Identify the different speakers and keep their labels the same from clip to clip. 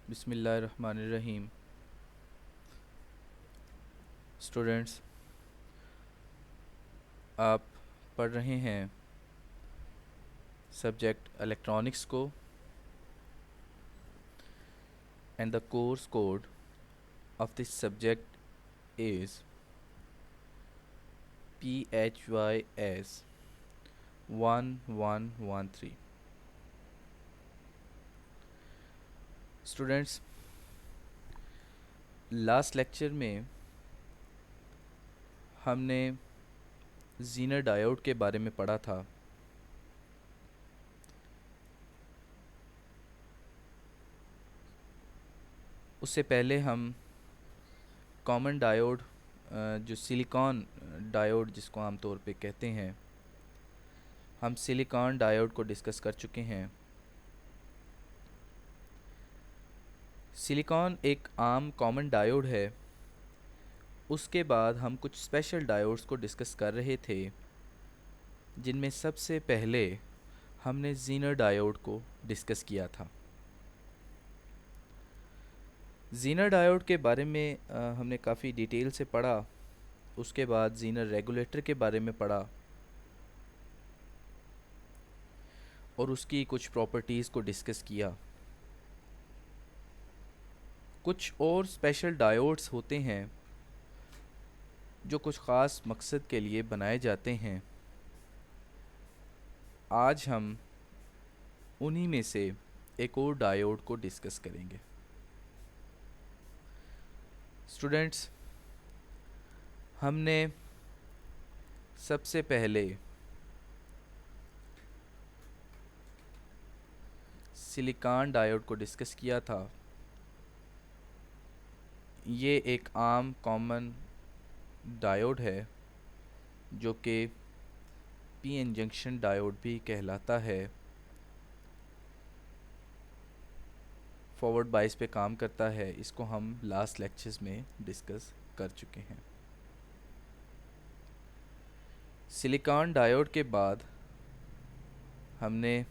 Speaker 1: बिस्मिल्लाहिर्रहमानिर्रहीम। स्टूडेंट्स, आप पढ़ रहे हैं सब्जेक्ट इलेक्ट्रॉनिक्स को and the course code of this subject is PHYS 1113। Students, last lecture में हमने ज़ीनर डायोड के बारे में पढ़ा था। उससे पहले हम कॉमन डायोड, जो सिलिकॉन डायोड जिसको आमतौर पे कहते हैं, हम सिलिकॉन डायोड को डिस्कस कर चुके हैं। सिलिकॉन एक आम कॉमन डायोड है। उसके बाद हम कुछ स्पेशल डायोड्स को डिस्कस कर रहे थे, जिनमें सबसे पहले हमने ज़ीनर डायोड को डिस्कस किया था। ज़ीनर डायोड के बारे में हमने काफ़ी डिटेल से पढ़ा। उसके बाद ज़ीनर रेगुलेटर के बारे में पढ़ा और उसकी कुछ प्रॉपर्टीज़ को डिस्कस किया। कुछ और स्पेशल डायोड्स होते हैं जो कुछ ख़ास मकसद के लिए बनाए जाते हैं। आज हम उन्हीं में से एक और डायोड को डिस्कस करेंगे। स्टूडेंट्स, हमने सबसे पहले सिलिकॉन डायोड को डिस्कस किया था। ये एक आम कॉमन डायोड है जो कि पीएन जंक्शन डायोड भी कहलाता है। फॉरवर्ड बाइस पे काम करता है। इसको हम लास्ट लेक्चर्स में डिस्कस कर चुके हैं। सिलिकॉन डायोड के बाद हमने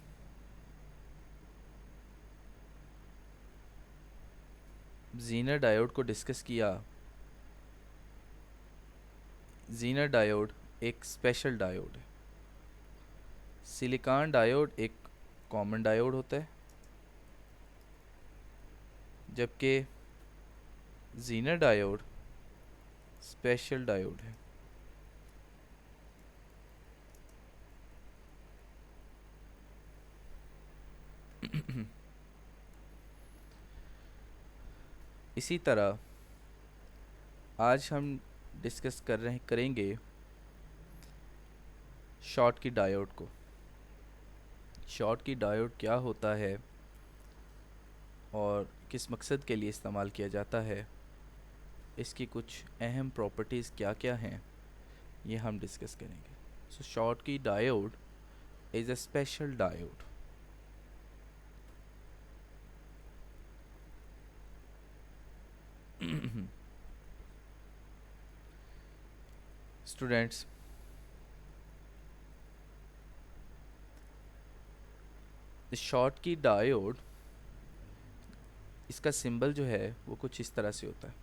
Speaker 1: ज़ीनर डायोड को डिस्कस किया। ज़ीनर डायोड एक स्पेशल डायोड है। सिलिकॉन डायोड एक कॉमन डायोड होता है, जबकि ज़ीनर डायोड स्पेशल डायोड है। इसी तरह आज हम डिस्कस करेंगे शॉर्ट की डायोड को। शॉर्ट की डायोड क्या होता है और किस मकसद के लिए इस्तेमाल किया जाता है, इसकी कुछ अहम प्रॉपर्टीज़ क्या क्या हैं, ये हम डिस्कस करेंगे। सो शॉर्ट की diode is a special diode. Students, short की डायोड, इसका सिंबल जो है वो कुछ इस तरह से होता है।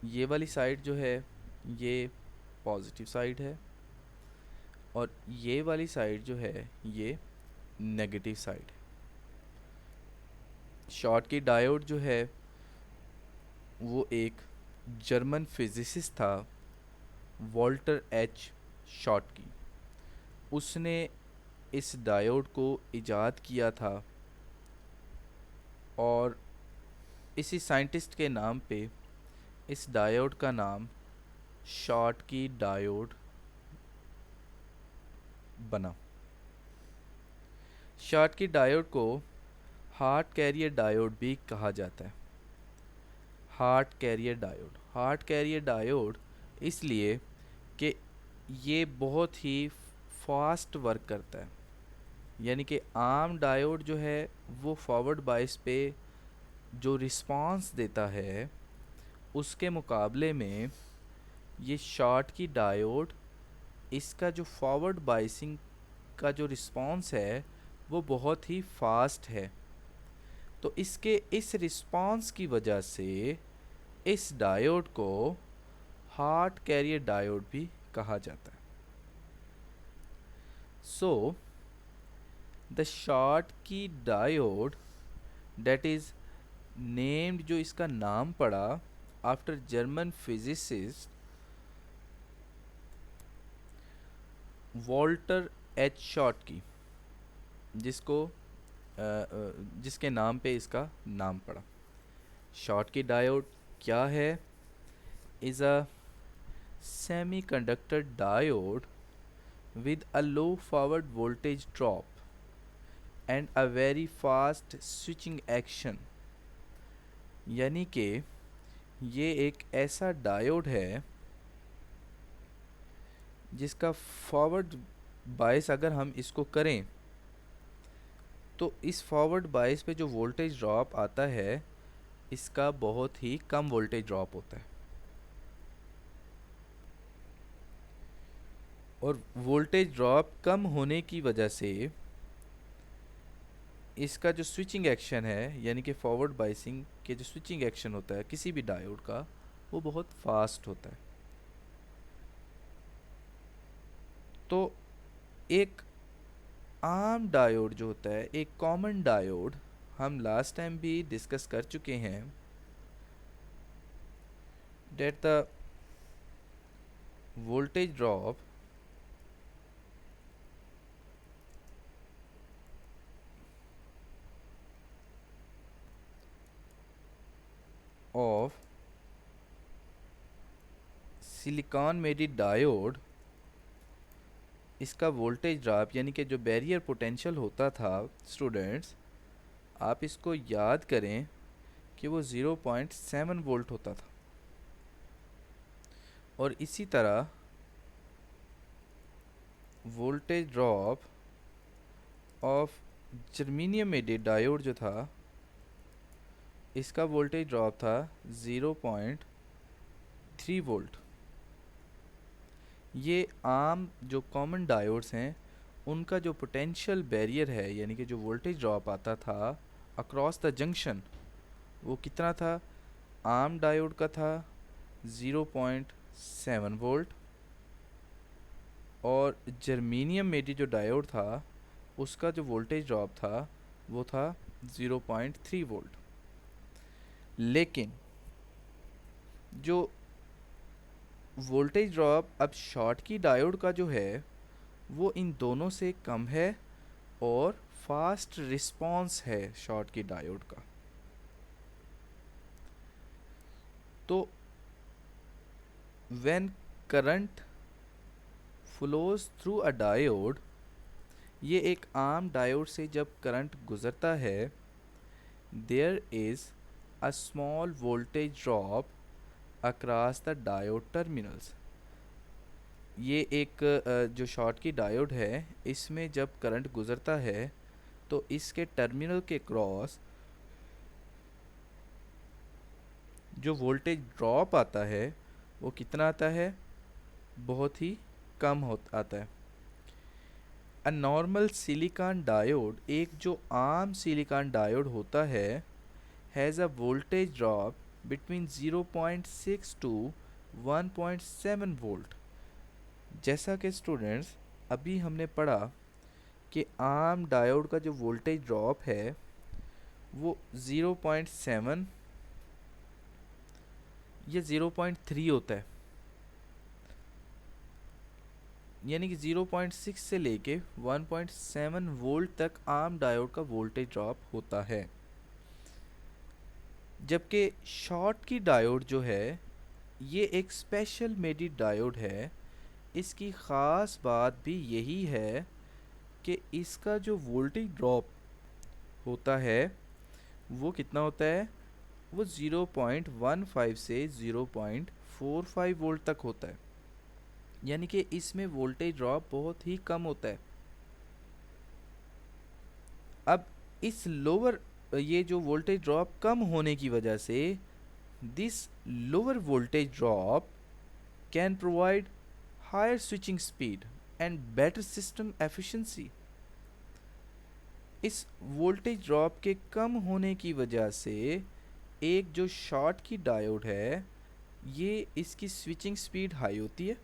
Speaker 1: ये वाली साइड जो है ये पॉजिटिव साइड है और ये वाली साइड जो है ये नेगेटिव साइड है। शॉर्ट की डायोड जो है वो एक जर्मन फिजिसिस्ट था, वॉल्टर एच शॉर्टकी। उसने इस डायोड को इजाद किया था और इसी साइंटिस्ट के नाम पे इस डायोड का नाम शॉर्टकी डायोड बना। शॉर्टकी डायोड को हार्ट कैरियर डायोड भी कहा जाता है। हार्ट कैरियर डायोड इसलिए कि ये बहुत ही फास्ट वर्क करता है। यानी कि आम डायोड जो है वो फॉरवर्ड बाइस पे जो रिस्पांस देता है, उसके मुकाबले में ये शॉर्ट की डायोड, इसका जो फॉरवर्ड बाइसिंग का जो रिस्पांस है वो बहुत ही फास्ट है। तो इसके इस रिस्पांस की वजह से इस डायोड को हार्ट कैरियर डायोड भी कहा जाता है। So the Schottky diode that is named, जो इसका नाम पड़ा after German physicist Walter H Schottky, जिसको जिसके नाम पे इसका नाम पड़ा। शॉटकी डायोड क्या है? Is a semiconductor diode with a low forward voltage drop and a very fast switching action। यानी कि ये एक ऐसा डायोड है जिसका फॉरवर्ड बायस अगर हम इसको करें तो इस फॉरवर्ड बायस पे जो वोल्टेज ड्रॉप आता है इसका बहुत ही कम वोल्टेज ड्रॉप होता है, और वोल्टेज ड्रॉप कम होने की वजह से इसका जो स्विचिंग एक्शन है, यानी कि फॉरवर्ड बाइसिंग के जो स्विचिंग एक्शन होता है किसी भी डायोड का, वो बहुत फास्ट होता है। तो एक आम डायोड जो होता है, एक कॉमन डायोड, हम लास्ट टाइम भी डिस्कस कर चुके हैं that the voltage drop of silicon made diode, इसका वोल्टेज ड्रॉप यानी कि जो बैरियर पोटेंशियल होता था स्टूडेंट्स, आप इसको याद करें कि वो 0.7 वोल्ट होता था। और इसी तरह voltage drop of germanium maded diode जो था, इसका वोल्टेज ड्रॉप था 0.3 वोल्ट। ये आम जो कॉमन डायोड्स हैं उनका जो पोटेंशियल बैरियर है, यानी कि जो वोल्टेज ड्रॉप आता था अक्रॉस द जंक्शन, वो कितना था? आम डायोड का था 0.7 वोल्ट, और जर्मेनियम मेडी जो डायोड था उसका जो वोल्टेज ड्रॉप था वो था 0.3 वोल्ट। लेकिन जो वोल्टेज ड्रॉप अब शॉटकी डायोड का जो है वो इन दोनों से कम है, और फास्ट रिस्पांस है शॉटकी डायोड का। तो when current flows through a diode, ये एक आम डायोड से जब करंट गुजरता है, there is a small voltage drop across the diode terminals. ये एक जो शॉटकी डायोड है इसमें जब करंट गुजरता है तो इसके टर्मिनल के क्रॉस जो वोल्टेज ड्रॉप आता है वो कितना आता है? बहुत ही कम आता है। अ नॉर्मल सिलिकॉन डायोड, एक जो आम सिलिकॉन डायोड होता है, has a voltage drop between 0.6 to 1.7 volt. जैसा कि स्टूडेंट्स अभी हमने पढ़ा कि आम डायोड का जो वोल्टेज ड्रॉप है वो 0.7 या 0.3 होता है, यानी कि 0.6 से लेके 1.7 वोल्ट तक आम डायोड का वोल्टेज ड्रॉप होता है। जबकि शॉटकी डायोड जो है ये एक स्पेशल मेडी डायोड है। इसकी ख़ास बात भी यही है कि इसका जो वोल्टेज ड्रॉप होता है वो कितना होता है? वो 0.15 से 0.45 वोल्ट तक होता है, यानी कि इसमें वोल्टेज ड्रॉप बहुत ही कम होता है। अब इस लोअर, ये जो वोल्टेज ड्रॉप कम होने की वजह से this lower voltage drop can provide higher switching speed and better system efficiency. इस वोल्टेज ड्रॉप के कम होने की वजह से एक जो शॉर्ट की डायोड है, ये इसकी स्विचिंग स्पीड हाई होती है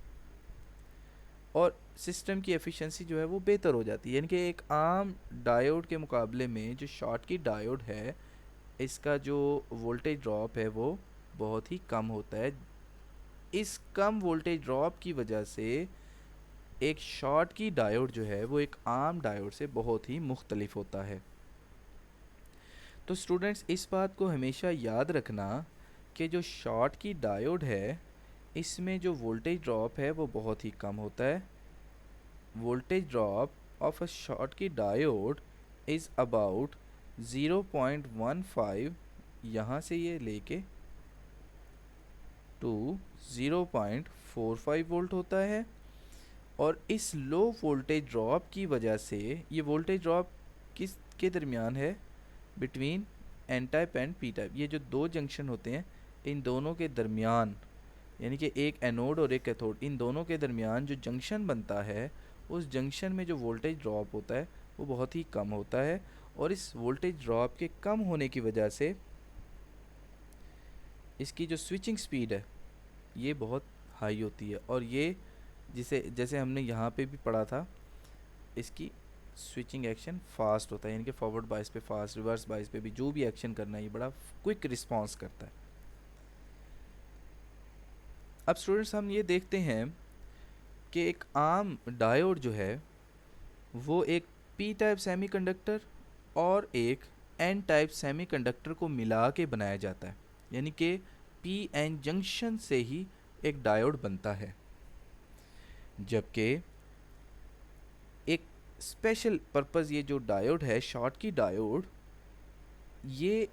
Speaker 1: और सिस्टम की एफिशिएंसी जो है वो बेहतर हो जाती है। यानी कि एक आम डायोड के मुकाबले में जो शॉर्ट की डायोड है, इसका जो वोल्टेज ड्रॉप है वो बहुत ही कम होता है। इस कम वोल्टेज ड्रॉप की वजह से एक शॉर्ट की डायोड जो है वो एक आम डायोड से बहुत ही मुख्तलिफ होता है। तो स्टूडेंट्स, इस बात को हमेशा याद रखना कि जो शॉर्ट की डायोड है, इसमें जो वोल्टेज ड्रॉप है वो बहुत ही कम होता है। Voltage drop of a short की डायोड इज़ अबाउट 0.15, यहाँ से ये लेके टू 0.45 वोल्ट होता है। और इस लो वोल्टेज ड्रॉप की वजह से, ये वोल्टेज ड्रॉप किस के दरमियान है, between N type and P type. ये जो दो जंक्शन होते हैं, इन दोनों के दरमियान, यानी कि एक एनोड और एक कैथोड, इन दोनों के दरमियान जो जंक्शन बनता है, उस जंक्शन में जो वोल्टेज ड्रॉप होता है वो बहुत ही कम होता है। और इस वोल्टेज ड्रॉप के कम होने की वजह से इसकी जो स्विचिंग स्पीड है ये बहुत हाई होती है। और ये जिसे जैसे हमने यहाँ पे भी पढ़ा था, इसकी स्विचिंग एक्शन फास्ट होता है, यानी कि फॉरवर्ड बाइस पे फास्ट, रिवर्स बाइस पे भी जो भी एक्शन करना है ये बड़ा क्विक रिस्पॉन्स करता है। अब स्टूडेंट्स, हम ये देखते हैं कि एक आम डायोड जो है वो एक पी टाइप सेमीकंडक्टर और एक एन टाइप सेमीकंडक्टर को मिला के बनाया जाता है। यानी कि पी एन जंक्शन से ही एक डायोड बनता है। जबकि एक स्पेशल पर्पस, ये जो डायोड है शॉर्ट की डायोड, ये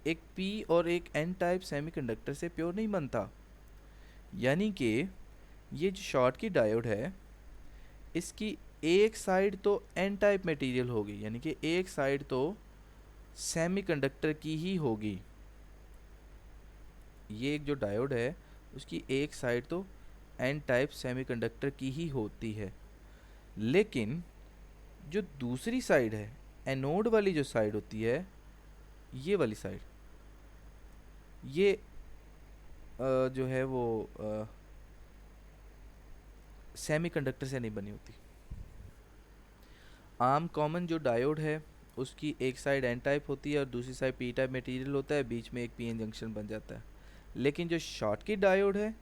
Speaker 1: एक पी और एक एन टाइप सेमीकंडक्टर से प्योर नहीं बनता। यानी कि ये जो शॉर्ट की डायोड है, इसकी एक साइड तो एन टाइप मटेरियल होगी, यानी कि एक साइड तो सेमीकंडक्टर की ही होगी। ये एक जो डायोड है उसकी एक साइड तो एन टाइप सेमीकंडक्टर की ही होती है, लेकिन जो दूसरी साइड है, एनोड वाली जो साइड होती है, ये वाली साइड, ये जो है वो सेमीकंडक्टर से नहीं बनी होती। आम कॉमन जो डायोड है उसकी एक साइड एन टाइप होती है और दूसरी साइड पी टाइप मटेरियल होता है, बीच में एक पी एन जंक्शन बन जाता है। लेकिन जो शॉर्ट की डायोड है,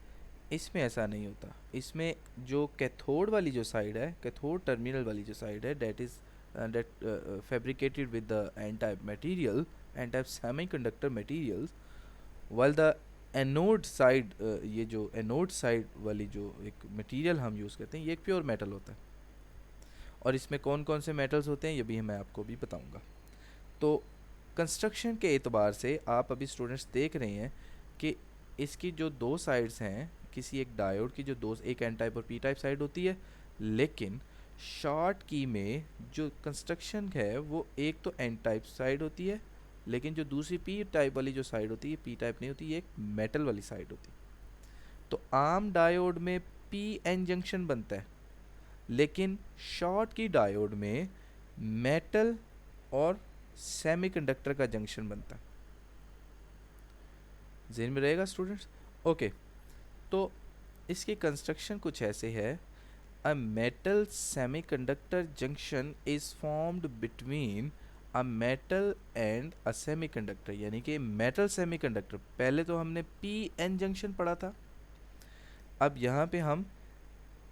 Speaker 1: इसमें ऐसा नहीं होता। इसमें जो कैथोड वाली जो साइड है, कैथोड टर्मिनल वाली जो साइड है, that is fabricated with the N type material, N type semiconductor materials, while the anode side, ये जो एनोड साइड वाली जो एक मटेरियल हम यूज़ करते हैं, ये एक प्योर मेटल होता है। और इसमें कौन कौन से मेटल्स होते हैं ये भी मैं आपको भी बताऊंगा। तो कंस्ट्रक्शन के एतबार से आप अभी स्टूडेंट्स देख रहे हैं कि इसकी जो दो साइड्स हैं, किसी एक डायोड की जो दो, एक एन टाइप और पी टाइप साइड होती है, लेकिन शॉर्ट की में जो कंस्ट्रक्शन है वो एक तो एन टाइप साइड होती है, लेकिन जो दूसरी पी टाइप वाली जो साइड होती है, पी टाइप नहीं होती, ये एक मेटल वाली साइड होती है। तो आम डायोड में पी एन जंक्शन बनता है, लेकिन शॉर्ट की डायोड में मेटल और सेमीकंडक्टर का जंक्शन बनता है। ज़हन में रहेगा स्टूडेंट्स? ओके, तो इसकी कंस्ट्रक्शन कुछ ऐसे है। A metal semiconductor junction is formed between a metal and a semiconductor, यानी कि मेटल सेमीकंडक्टर। पहले तो हमने पी एन जंक्शन पढ़ा था, अब यहाँ पे हम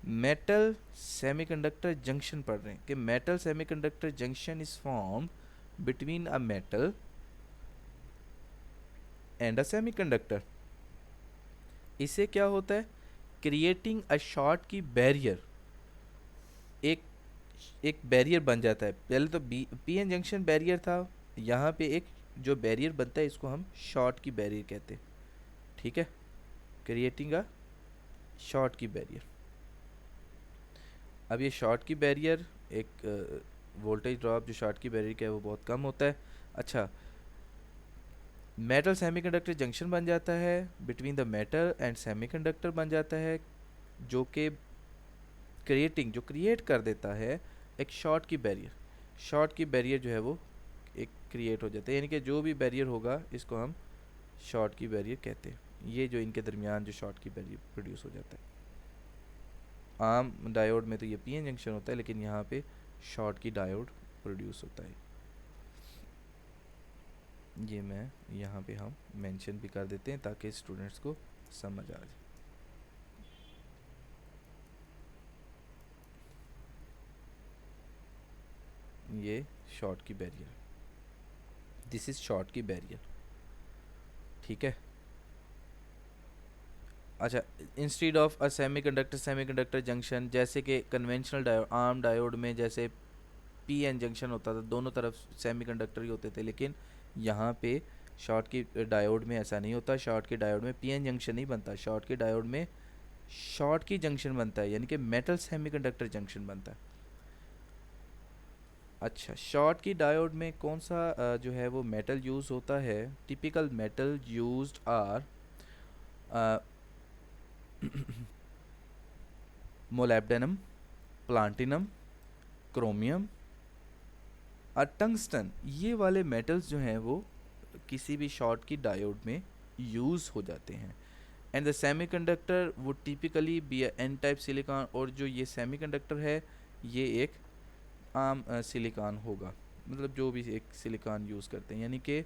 Speaker 1: मेटल सेमीकंडक्टर जंक्शन पढ़ रहे हैं कि metal semiconductor junction is formed between a metal and a semiconductor. इससे क्या होता है? क्रिएटिंग अ शॉर्ट की बैरियर, एक एक बैरियर बन जाता है। पहले तो पी एन जंक्शन बैरियर था, यहाँ पे एक जो बैरियर बनता है इसको हम शॉर्ट की बैरियर कहते हैं। ठीक है, क्रिएटिंग अ शॉर्ट की बैरियर। अब ये शॉर्ट की बैरियर, एक वोल्टेज ड्रॉप जो शॉर्ट की बैरियर का है वो बहुत कम होता है। अच्छा, मेटल सेमीकंडक्टर जंक्शन बन जाता है, between the metal and semiconductor बन जाता है, जो कि क्रिएट कर देता है एक शॉर्ट की बैरियर। शॉर्ट की बैरियर जो है वो एक क्रिएट हो जाता है, यानी कि जो भी बैरियर होगा इसको हम शॉर्ट की बैरियर कहते हैं। ये जो इनके दरमियान जो शॉर्ट की बैरियर प्रोड्यूस हो जाता है। आम डायोड में तो ये पीएन जंक्शन होता है, लेकिन यहाँ पे शॉर्ट की डायोड प्रोड्यूस होता है। ये मैं यहाँ पे हम मेंशन भी कर देते हैं ताकि स्टूडेंट्स को समझ आ जाए। ये शॉर्ट की बैरियर, दिस इज शॉर्ट की बैरियर, ठीक है। अच्छा, instead of a semiconductor junction, जैसे कि कन्वेंशनल डायोड, आर्म डायोड में जैसे पी एन जंक्शन होता था, दोनों तरफ सेमीकंडक्टर ही होते थे, लेकिन यहाँ पे शॉर्ट की डायोड में ऐसा नहीं होता। शॉर्ट के डायोड में पी एन जंक्शन नहीं बनता, शॉर्ट के डायोड में शॉर्ट की जंक्शन बनता है, यानी कि मेटल सेमीकंडक्टर जंक्शन बनता है। अच्छा, शॉर्ट की डायोड में कौन सा जो है वो मेटल यूज़ होता है? Typical metal used are molybdenum, platinum, chromium और टंगस्टन। ये वाले मेटल्स जो हैं वो किसी भी शॉर्ट की डायोड में यूज़ हो जाते हैं। And the semiconductor would typically be N type silicon, और जो ये सेमीकंडक्टर है ये एक आम सिलिकॉन होगा, मतलब जो भी एक सिलिकॉन यूज़ करते हैं। यानी कि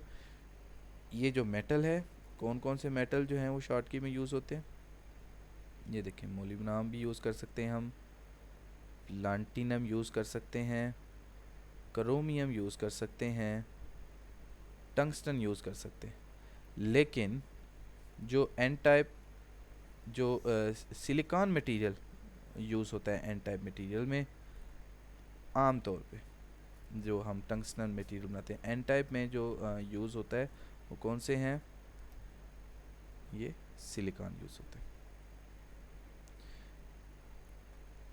Speaker 1: ये जो मेटल है, कौन कौन से मेटल जो हैं वो शॉर्ट की में यूज़ होते हैं? ये देखें, मोलिब्डेनम भी यूज़ कर सकते हैं हम, प्लाटिनम यूज़ कर सकते हैं, क्रोमियम यूज़ कर सकते हैं, टंगस्टन यूज़ कर सकते हैं। लेकिन जो एन टाइप जो सिलिकॉन मटेरियल यूज़ होता है एन टाइप मटेरियल में, आम तौर पे जो हम टंगस्टन मटेरियल बनाते हैं एन टाइप में जो यूज़ होता है वो कौन से हैं? ये सिलिकॉन यूज़ होता है।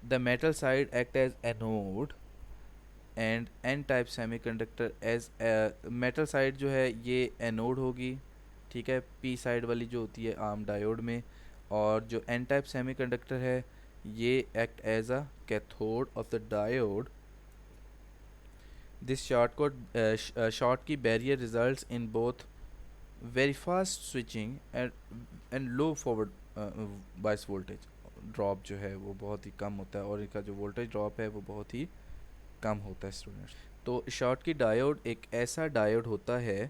Speaker 1: The metal side act as anode and N type semiconductor as, metal side जो है ये एनोड होगी, ठीक है, पी साइड वाली जो होती है आर्म डायोड में, और जो एन टाइप सेमीकंडक्टर है ये act as a cathode of the diode. This Schottky barrier results in both very fast switching and low forward bias voltage. Drop जो है वो बहुत ही कम होता है, और इनका जो वोल्टेज ड्रॉप है वो बहुत ही कम होता है स्टूडेंट्स। तो शॉर्ट की डायोड एक ऐसा डायोड होता है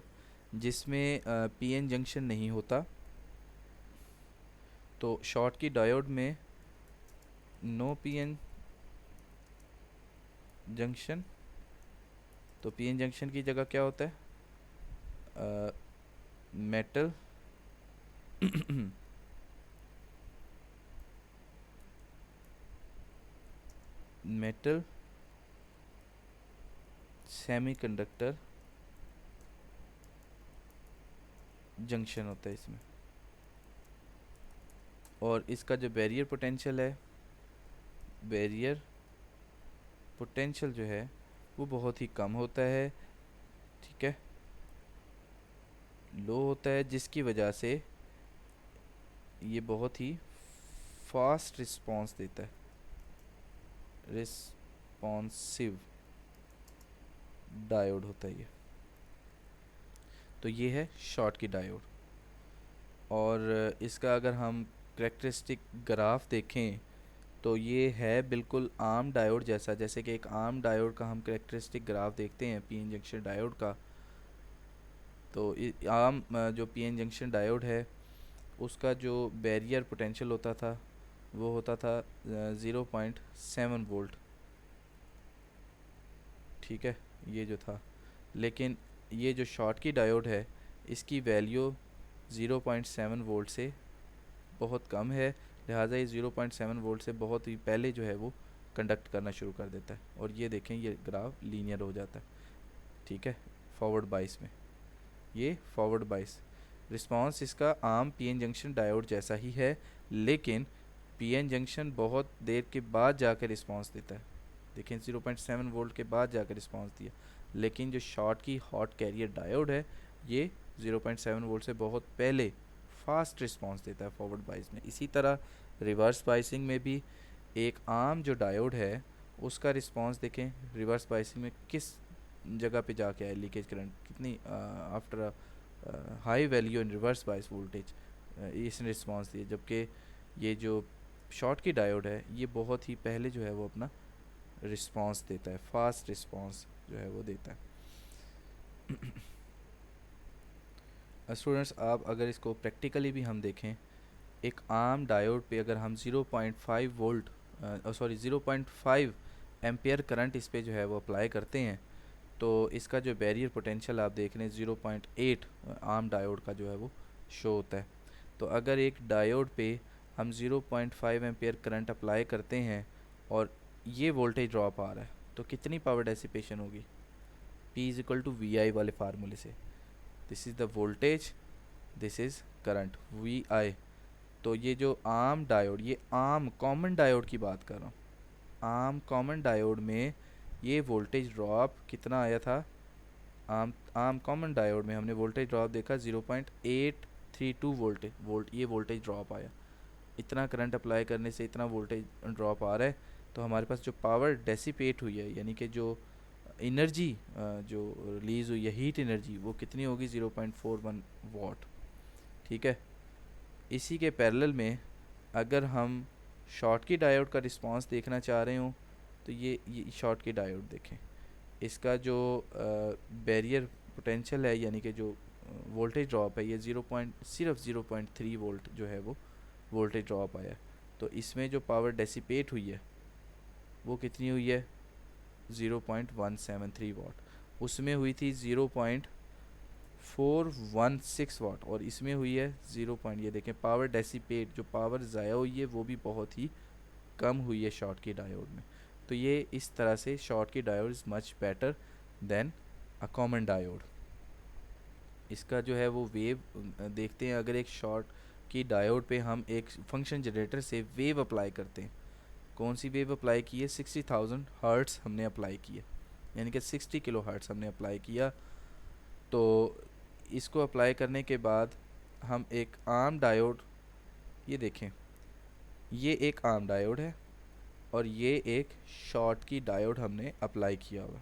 Speaker 1: जिसमें पीएन जंक्शन नहीं होता। तो शॉर्ट की डायोड में नो पीएन जंक्शन, तो पीएन जंक्शन की जगह क्या होता है? मेटल मेटल सेमीकंडक्टर जंक्शन होता है इसमें, और इसका जो बैरियर पोटेंशियल है, बैरियर पोटेंशियल जो है वो बहुत ही कम होता है, ठीक है, लो होता है, जिसकी वजह से ये बहुत ही फास्ट रिस्पांस देता है, रिस्पॉन्सिव डायोड होता है ये। तो ये है शॉर्ट की डायोड, और इसका अगर हम करेक्टरिस्टिक ग्राफ देखें तो ये है बिल्कुल आर्म डायोड जैसा। जैसे कि एक आर्म डायोड का हम करेक्टरिस्टिक ग्राफ देखते हैं पीएन जंक्शन डायोड का, तो आर्म जो पीएन जंक्शन डायोड है उसका जो बैरियर पोटेंशियल होता था वो होता था 0.7 वोल्ट, ठीक है, ये जो था। लेकिन ये जो शॉर्ट की डायोड है इसकी वैल्यू 0.7 वोल्ट से बहुत कम है, लिहाजा ये 0.7 वोल्ट से बहुत ही पहले जो है वो कंडक्ट करना शुरू कर देता है। और ये देखें, ये ग्राफ लीनियर हो जाता है, ठीक है, फॉरवर्ड बाइस में, ये फॉरवर्ड बाइस। रिस्पांस इसका आम पीएन जंक्शन डायोड जैसा ही है, लेकिन पीएन जंक्शन बहुत देर के बाद जाकर रिस्पांस देता है। देखें, 0.7 वोल्ट के बाद जाकर रिस्पांस दिया, लेकिन जो शॉर्ट की हॉट कैरियर डायोड है ये 0.7 वोल्ट से बहुत पहले फास्ट रिस्पांस देता है फॉरवर्ड बाइस में। इसी तरह रिवर्स बाइसिंग में भी एक आम जो डायोड है उसका रिस्पांस देखें रिवर्स बाइसिंग में किस जगह पे जाके आया लीकेज करंट, कितनी after high value in reverse bias voltage इसने रिस्पांस दिया, जबकि ये जो शॉर्ट की डायोड है ये बहुत ही पहले जो है वो अपना रिस्पांस देता है, फास्ट रिस्पांस जो है वो देता है। स्टूडेंट्स आप अगर इसको प्रैक्टिकली भी हम देखें, एक आम डायोड पे अगर हम 0.5 वोल्ट सॉरी 0.5 एम्पियर करंट इस पे जो है वो अप्लाई करते हैं, तो इसका जो बैरियर पोटेंशियल आप देख रहे हैं 0.8 आम डायोड का जो है वो शो होता है। तो अगर एक डायोड पे हम 0.5 एम्पियर करंट अप्लाई करते हैं और ये वोल्टेज ड्रॉप आ रहा है, तो कितनी पावर डेसिपेशन होगी? P is equal to V I वाले फार्मूले से, this is the voltage, this is current V I. तो ये जो आम डायोड, ये आम कॉमन डायोड की बात कर रहा हूँ, आम कॉमन डायोड में ये वोल्टेज ड्रॉप कितना आया था? आम कॉमन डायोड में हमने वोल्टेज ड्रॉप देखा 0.832 वोल्ट ये वोल्टेज ड्रॉप आया। इतना करंट अप्लाई करने से इतना वोल्टेज ड्रॉप आ रहा है, तो हमारे पास जो पावर डेसिपेट हुई है, यानी कि जो एनर्जी जो रिलीज़ हुई है, हीट एनर्जी, वो कितनी होगी? 0.41 वाट। ठीक है, इसी के पैरेलल में अगर हम शॉर्ट की डायोड का रिस्पांस देखना चाह रहे हो, तो ये शॉर्ट की डायोड देखें, इसका जो बैरियर पोटेंशियल है, यानी कि जो वोल्टेज ड्रॉप है, ये सिर्फ 0.3 वोल्ट जो है वो वोल्टेज ड्रॉप आया। तो इसमें जो पावर डेसिपेट हुई है वो कितनी हुई है? 0.173 वाट। उसमें हुई थी 0.416 वाट, और इसमें हुई है 0. ये देखें, पावर डेसिपेट, जो पावर ज़ाया हुई है वो भी बहुत ही कम हुई है शॉर्ट की डायोड में। तो ये इस तरह से शॉर्ट की diode is much better than a common diode. इसका जो है वो वेव देखते हैं, अगर एक शॉर्ट की डायोड पे हम एक फंक्शन जनरेटर से वेव अप्लाई करते हैं, कौन सी वेव अप्लाई की है? 60,000 हर्ट्स हमने अप्लाई किया, यानी कि 60 किलो हर्ट्स हमने अप्लाई किया। तो इसको अप्लाई करने के बाद हम एक आम डायोड, ये देखें, ये एक आम डायोड है और ये एक शॉर्ट की डायोड हमने अप्लाई किया हुआ,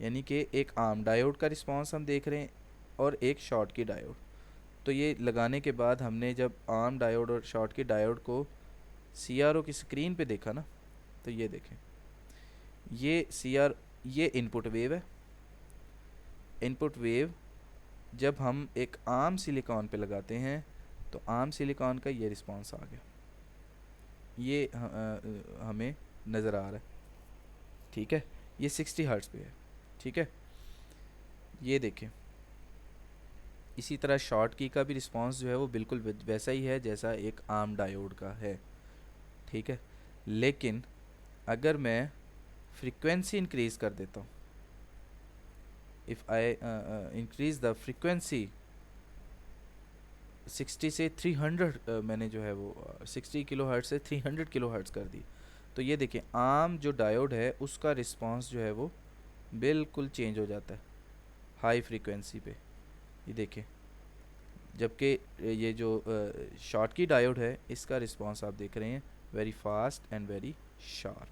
Speaker 1: यानी कि एक आम डायोड का रिस्पांस हम देख रहे हैं और एक शॉर्ट की डायोड। तो ये लगाने के बाद हमने जब आम डायोड और शॉर्ट की डायोड को CRO की स्क्रीन पे देखा ना, तो ये देखें, ये इनपुट वेव है। इनपुट वेव जब हम एक आम सिलिकॉन पे लगाते हैं, तो आम सिलिकॉन का ये रिस्पांस आ गया, ये हमें नज़र आ रहा है। ठीक है, ये 60 हर्ट्ज़ पे है। ठीक है, ये देखें, इसी तरह शॉर्ट की का भी रिस्पांस जो है वो बिल्कुल वैसा ही है जैसा एक आम डायोड का है। ठीक है, लेकिन अगर मैं फ्रीक्वेंसी इंक्रीज़ कर देता हूँ, if I increase the frequency 60 से 300, मैंने जो है वो 60 किलो हर्ट्ज़ से 300 किलो हर्ट्ज़ कर दी, तो ये देखें आम जो डायोड है उसका रिस्पांस जो है वो बिल्कुल चेंज हो जाता है हाई फ्रीक्वेंसी पे, ये देखें। जबकि ये जो शॉर्ट की डायोड है इसका रिस्पांस आप देख रहे हैं very fast and very sharp.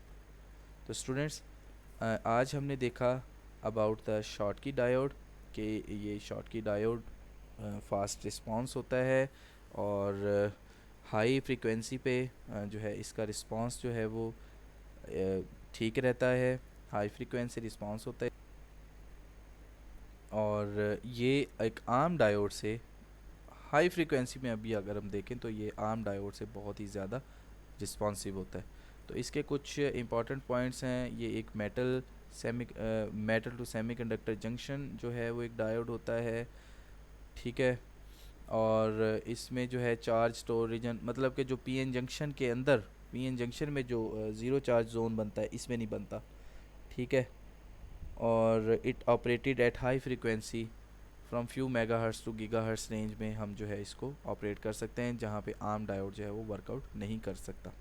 Speaker 1: तो स्टूडेंट्स आज हमने देखा अबाउट द शॉर्ट की डायोड, कि ये शॉर्ट की डायोड फास्ट रिस्पांस होता है और हाई फ्रीक्वेंसी पे जो है इसका रिस्पांस जो है वो ठीक रहता है, हाई फ्रीक्वेंसी रिस्पांस होता है। और ये एक आम डायोड से हाई फ्रीक्वेंसी में अभी अगर हम देखें तो ये आम डायोड से बहुत ही ज़्यादा रिस्पॉन्सिव होता है। तो इसके कुछ इंपॉर्टेंट पॉइंट्स हैं, ये एक मेटल टू सेमीकंडक्टर जंक्शन जो है वो एक डायोड होता है। ठीक है, और इसमें जो है चार्ज स्टोर रीजन, मतलब कि जो पीएन जंक्शन के अंदर, पीएन जंक्शन में जो ज़ीरो चार्ज जोन बनता है इसमें नहीं बनता। ठीक है, और it operated at high frequency from few megahertz to gigahertz range में हम जो है इसको ऑपरेट कर सकते हैं, जहाँ पे आम डायोड जो है वो वर्कआउट नहीं कर सकता।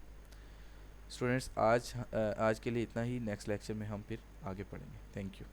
Speaker 1: स्टूडेंट्स आज के लिए इतना ही, नेक्स्ट लेक्चर में हम फिर आगे पढ़ेंगे। Thank you.